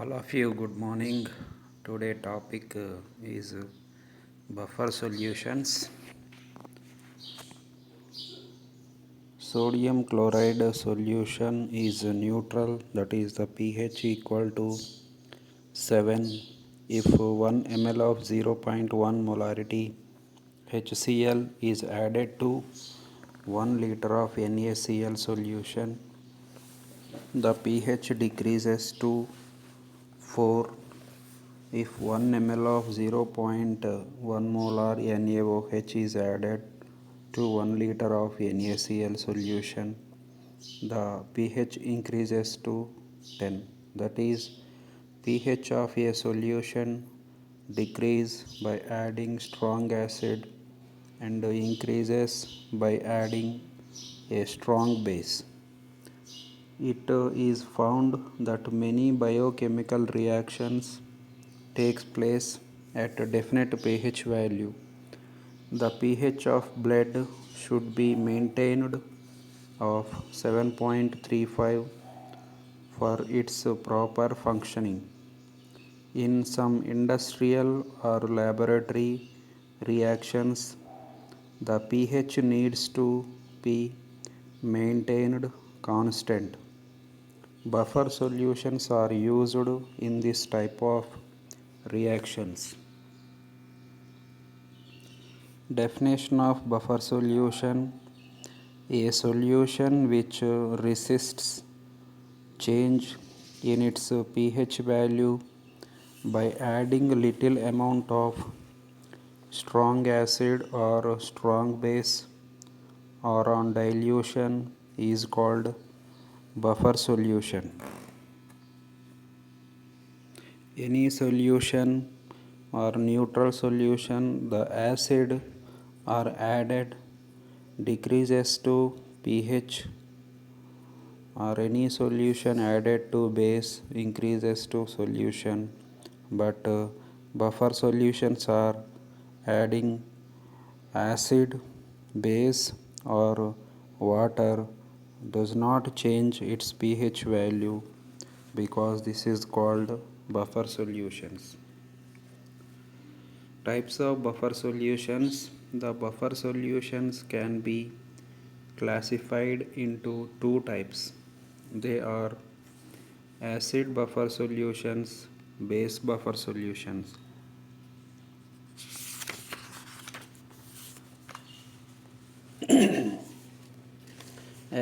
All of you, good morning. Today topic is buffer solutions. Sodium chloride solution is neutral, that is the pH equal to 7 if 1 ml of 0.1 molarity HCl is added to 1 liter of NaCl solution. The pH decreases to 4 if 1 ml of 0.1 molar NaOH is added to 1 liter of NaCl solution, the pH increases to 10. That is, pH of a solution decreases by adding strong acid and increases by adding a strong base. It is found that many biochemical reactions takes place at a definite pH value. The pH of blood should be maintained of 7.35 for its proper functioning. In some industrial or laboratory reactions, the pH needs to be maintained constant. Buffer solutions are used in this type of reactions. Definition of buffer solution: a solution which resists change in its pH value by adding little amount of strong acid or strong base or on dilution is called buffer solution. Any solution or neutral solution, the acid are added decreases to pH, or any solution added to base increases to solution, but buffer solutions are adding acid, base or water does not change its pH value, because this is called buffer solutions. Types of buffer solutions: the buffer solutions can be classified into two types. They are acid buffer solutions, base buffer solutions.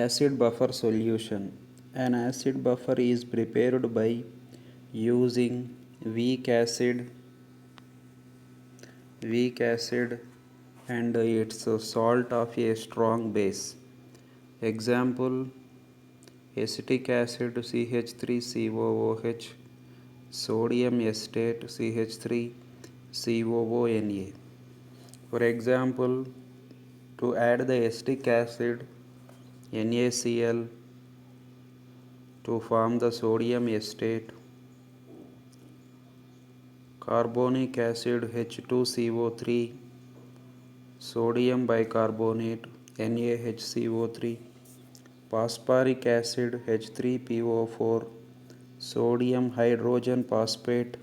Acid buffer solution. An acid buffer is prepared by using weak acid and its salt of a strong base. Example: acetic acid CH3COOH, sodium acetate CH3COONA. For example, to add the acetic acid NaCl to form the sodium acetate, carbonic acid H2CO3, sodium bicarbonate NaHCO3, phosphoric acid H3PO4, sodium hydrogen phosphate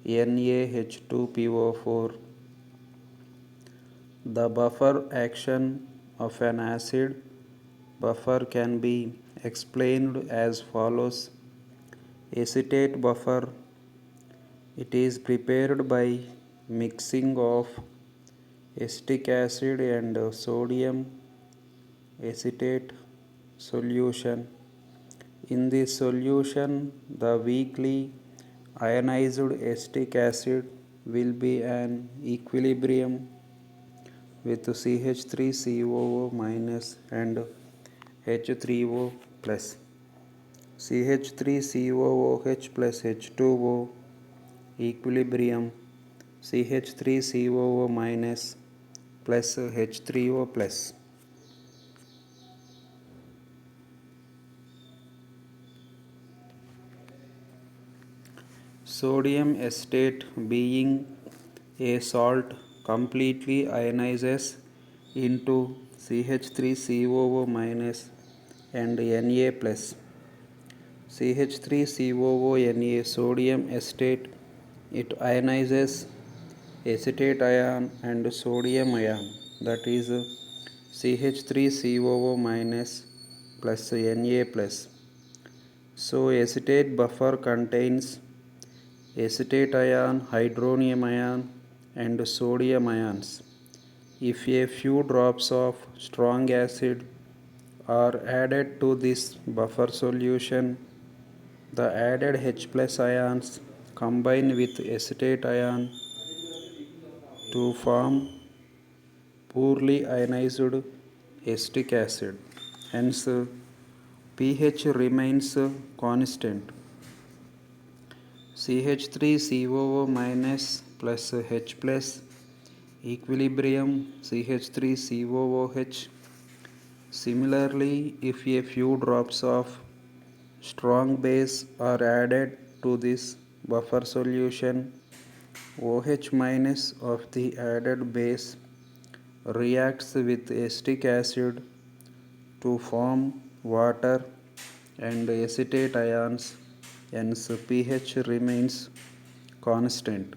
NaH2PO4. The buffer action of an acid buffer can be explained as follows. Acetate buffer: it is prepared by mixing of acetic acid and sodium acetate solution. In this solution, the weakly ionized acetic acid will be an equilibrium with CH3COO- and H3O+. CH3COOH plus H2O equilibrium, CH3COO- plus H3O+. Sodium acetate, being a salt, completely ionizes into CH3COO- and Na+. CH3COO sodium acetate. It ionizes acetate ion and sodium ion, that is CH3COO minus plus Na plus. So acetate buffer contains acetate ion, hydronium ion and sodium ions. If a few drops of strong acid are added to this buffer solution, the added H plus ions combine with acetate ion to form poorly ionized acetic acid. Hence, pH remains constant. CH3COO minus plus H plus equilibrium CH3COOH. Similarly, if a few drops of strong base are added to this buffer solution, OH minus of the added base reacts with acetic acid to form water and acetate ions, hence pH remains constant.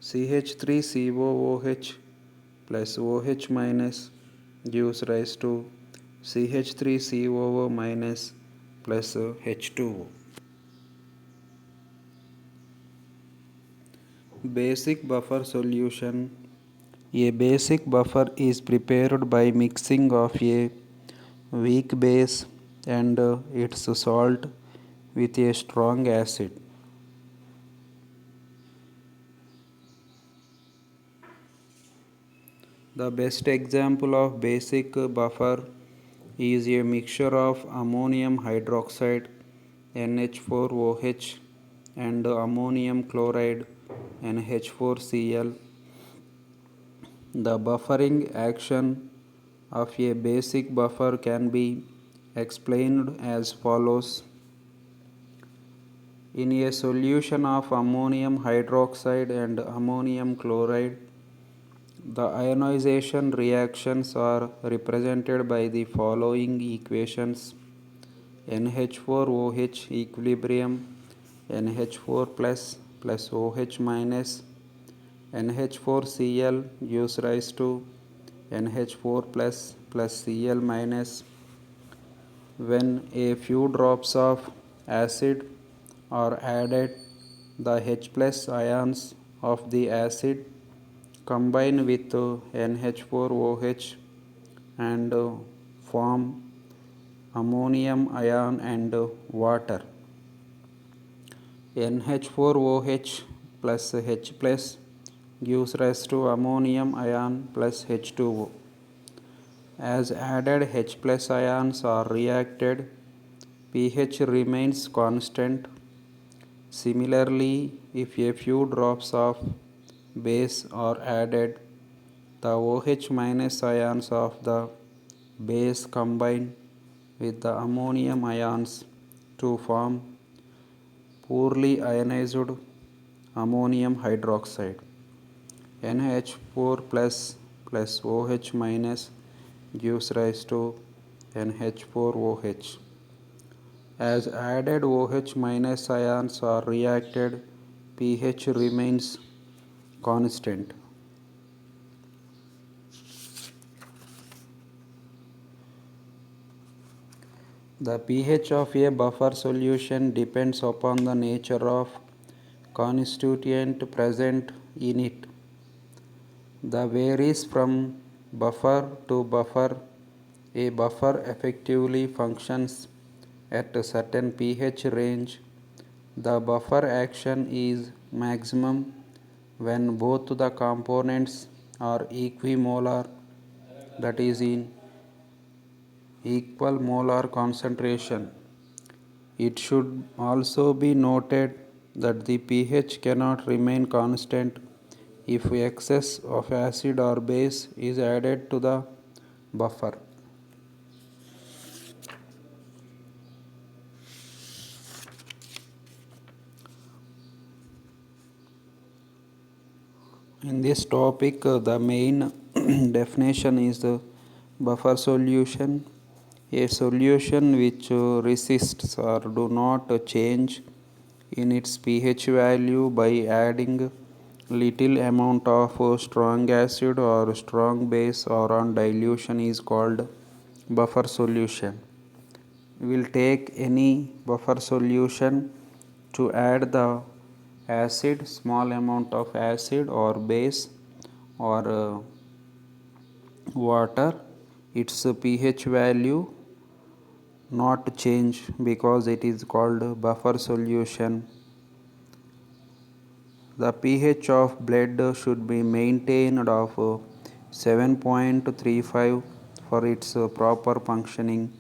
CH3COOH plus OH minus gives rise to CH3COO minus plus H2O. Basic buffer solution. A basic buffer is prepared by mixing of a weak base and its salt with a strong acid. The best example of basic buffer is a mixture of ammonium hydroxide NH4OH and ammonium chloride NH4Cl. The buffering action of a basic buffer can be explained as follows. In a solution of ammonium hydroxide and ammonium chloride, the ionization reactions are represented by the following equations: NH4OH equilibrium NH4 plus OH minus NH4Cl gives rise to NH4 plus Cl minus. When a few drops of acid are added, the H plus ions of the acid combine with NH4OH and form ammonium ion and water. NH4OH plus H plus gives rise to ammonium ion plus H2O. As added H plus ions are reacted, pH remains constant. Similarly, if a few drops of base are added, the OH minus ions of the base combine with the ammonium ions to form poorly ionized ammonium hydroxide. NH4 plus OH minus gives rise to NH4OH. As added OH minus ions are reacted, pH remains constant. The pH of a buffer solution depends upon the nature of constituent present in it. The varies from buffer to buffer. A buffer effectively functions at a certain pH range. The buffer action is maximum when both the components are equimolar, that is in equal molar concentration. It should also be noted that the pH cannot remain constant if excess of acid or base is added to the buffer. In this topic, the main definition is the buffer solution. A solution which resists or do not change in its pH value by adding little amount of strong acid or strong base or on dilution is called buffer solution. We will take any buffer solution to add the acid, small amount of acid or base or water, its pH value not change because it is called buffer solution. The pH of blood should be maintained of 7.35 for its proper functioning.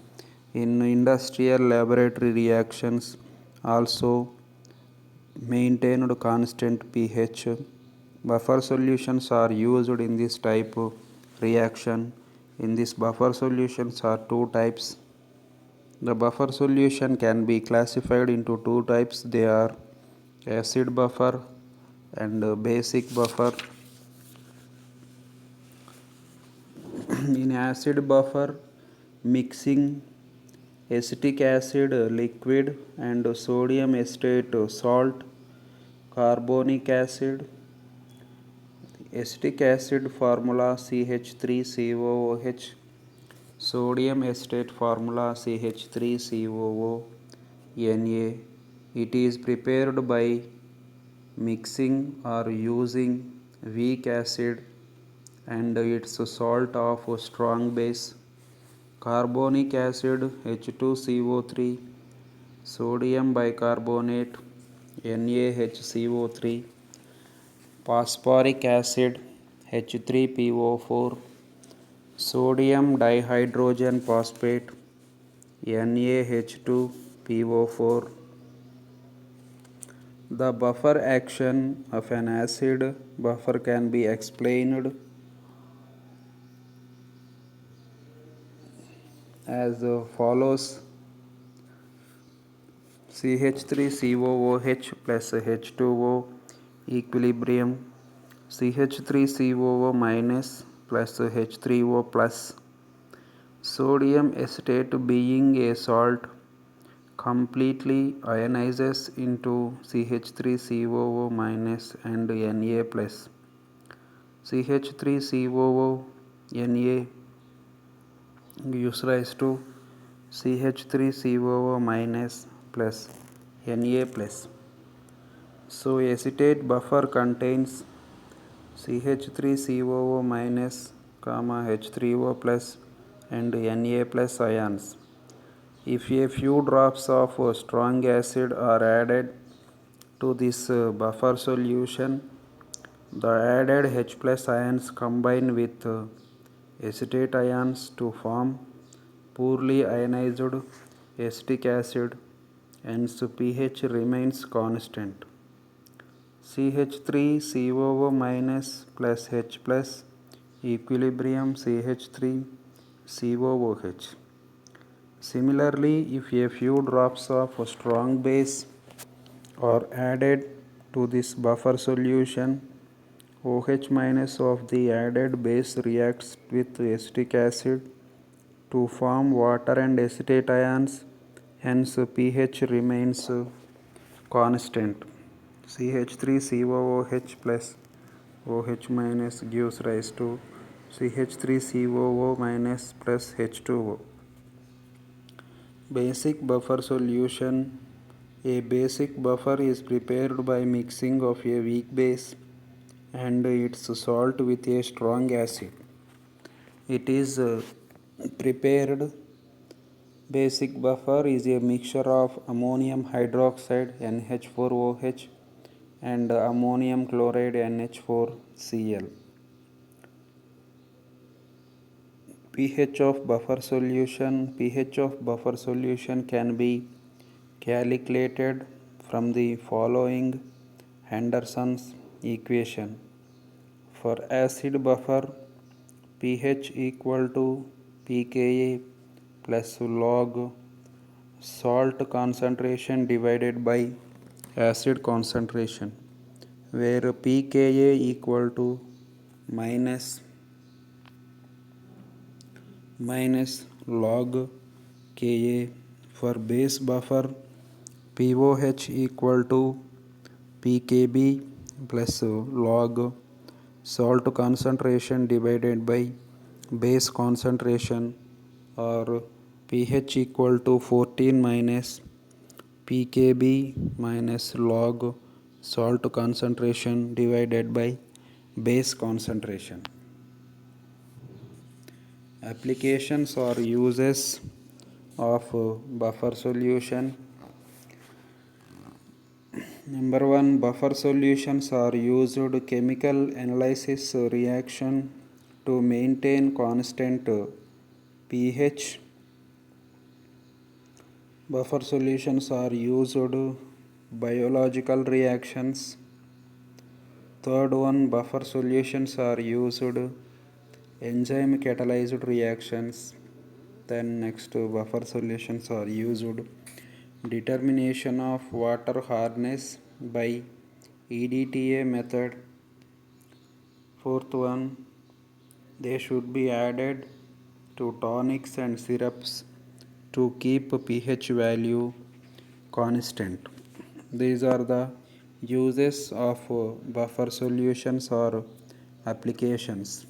In industrial laboratory reactions also maintained constant pH. Buffer solutions are used in this type of reaction. In this buffer solutions are two types. The buffer solution can be classified into two types. They are acid buffer and basic buffer. In acid buffer, mixing acetic acid liquid and sodium acetate salt, carbonic acid, acetic acid formula CH3COOH, sodium acetate formula CH3COO Na. It is prepared by mixing or using weak acid and its salt of strong base, carbonic acid H2CO3, sodium bicarbonate NaHCO3, phosphoric acid H3PO4, sodium dihydrogen phosphate NaH2PO4. The buffer action of an acid buffer can be explained as follows. CH3COOH plus H2O equilibrium, CH3COO minus plus H3O plus. Sodium acetate being a salt completely ionizes into CH3COO minus and Na plus. CH3COO Na gives rise to CH3COO minus plus Na plus. So acetate buffer contains CH3COO minus, H3O plus and Na plus ions. If a few drops of strong acid are added to this buffer solution, the added H plus ions combine with acetate ions to form poorly ionized acetic acid, hence pH remains constant. CH3COO minus plus H plus equilibrium CH3COOH. Similarly, if a few drops of strong base are added to this buffer solution, OH minus of the added base reacts with acetic acid to form water and acetate ions, hence pH remains constant. CH3COOH plus OH minus gives rise to CH3COO minus plus H2O. Basic buffer solution. A basic buffer is prepared by mixing of a weak base and its salt with a strong acid. It is prepared. Basic buffer is a mixture of ammonium hydroxide NH4OH and ammonium chloride NH4Cl. pH of buffer solution. pH of buffer solution can be calculated from the following Henderson's equation. For acid buffer, pH equal to pKa plus log salt concentration divided by acid concentration, where pKa equal to minus log Ka. For base buffer, POH equal to pKb plus log salt concentration divided by base concentration, or pH equal to 14 minus pKb minus log salt concentration divided by base concentration. Applications or uses of buffer solution. Number 1, buffer solutions are used chemical analysis reaction to maintain constant pH. Buffer solutions are used biological reactions. Third one, buffer solutions are used enzyme catalyzed reactions. Then next, buffer solutions are used determination of water hardness by EDTA method. Fourth one, they should be added to tonics and syrups to keep pH value constant. These are the uses of buffer solutions or applications.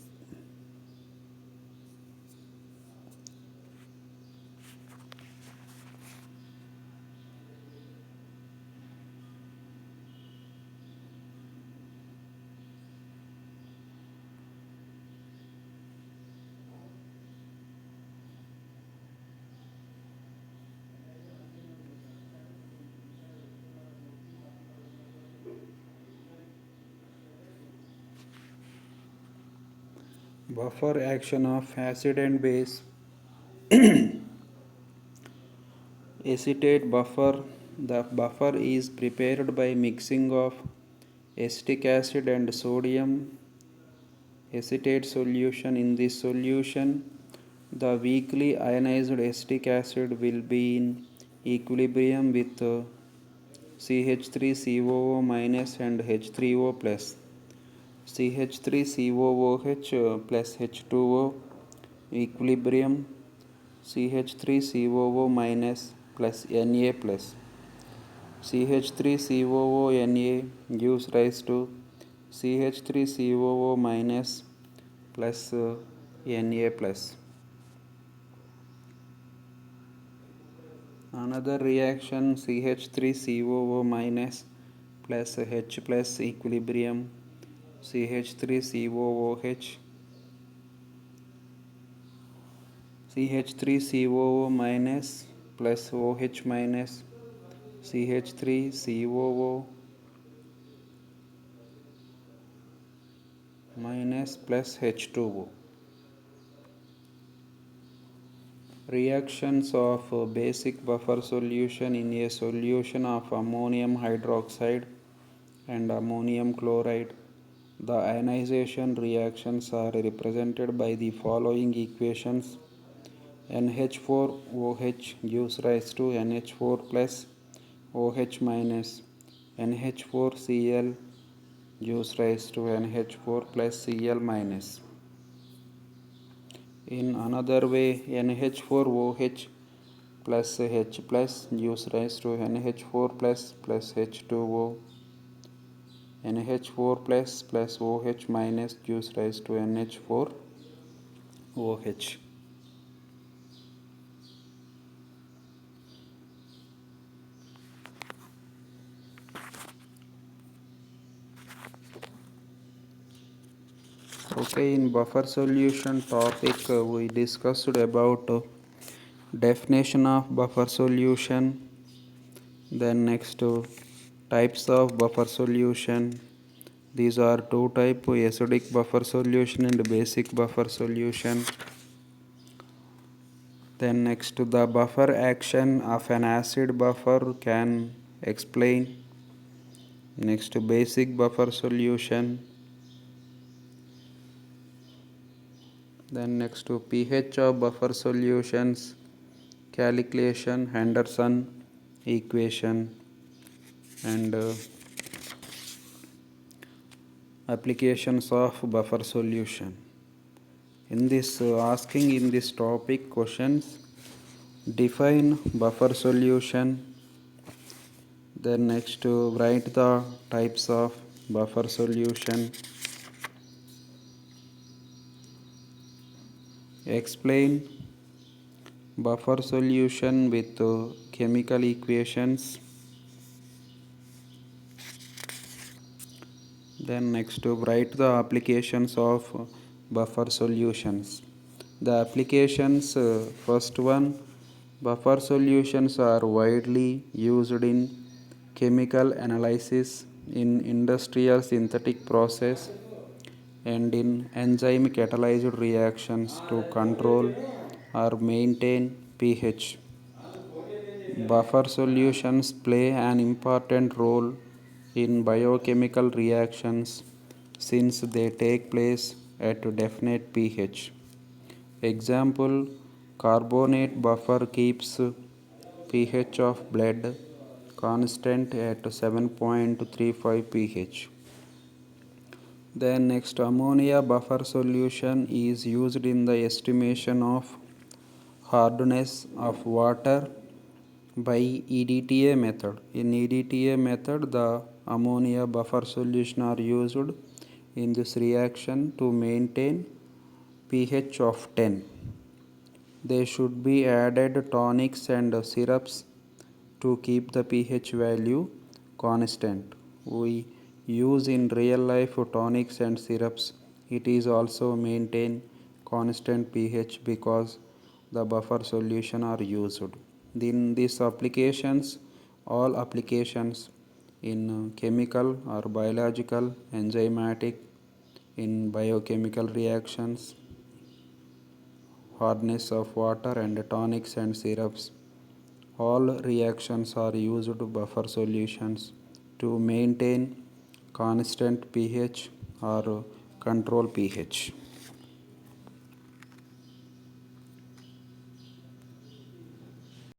Buffer action of acid and base. Acetate buffer. The buffer is prepared by mixing of acetic acid and sodium acetate solution. In this solution, the weakly ionized acetic acid will be in equilibrium with CH3COO minus and H3O plus. CH3COOH plus H2O equilibrium CH3COO minus plus Na plus. CH3COO Na gives rise to CH3COO minus plus Na plus. Another reaction, CH3COO minus plus H plus equilibrium CH3COOH CH3COO minus plus OH minus CH3COO minus plus H2O. Reactions of basic buffer solution in a solution of ammonium hydroxide and ammonium chloride. The ionization reactions are represented by the following equations. NH4OH gives rise to NH4 plus OH minus. NH4Cl gives rise to NH4 plus Cl minus. In another way, NH4OH plus H plus gives rise to NH4 plus H2O. NH4 plus OH minus gives rise to NH4OH. Okay, in buffer solution topic we discussed about definition of buffer solution. Then next, types of buffer solution. These are two types, acidic buffer solution and basic buffer solution. Then next, the buffer action of an acid buffer can explain. Next, basic buffer solution. Then next, pH of buffer solutions calculation, Henderson equation, and applications of buffer solution. In this asking in this topic questions, Define buffer solution. Then next write the types of buffer solution. Explain buffer solution with chemical equations. Then next write the applications of buffer solutions. The applications, first one, buffer solutions are widely used in chemical analysis, in industrial synthetic process, and in enzyme catalyzed reactions to control or maintain pH. Buffer solutions play an important role in biochemical reactions since they take place at definite pH. Example, carbonate buffer keeps pH of blood constant at 7.35 pH. Then next, ammonia buffer solution is used in the estimation of hardness of water by EDTA method. In EDTA method, the ammonia buffer solution are used in this reaction to maintain pH of 10. They should be added tonics and syrups to keep the pH value constant. We use in real life tonics and syrups. It is also maintain constant pH because the buffer solution are used. In these applications, all applications in chemical or biological, enzymatic, in biochemical reactions, hardness of water and tonics and syrups, all reactions are used buffer solutions to maintain constant pH or control pH.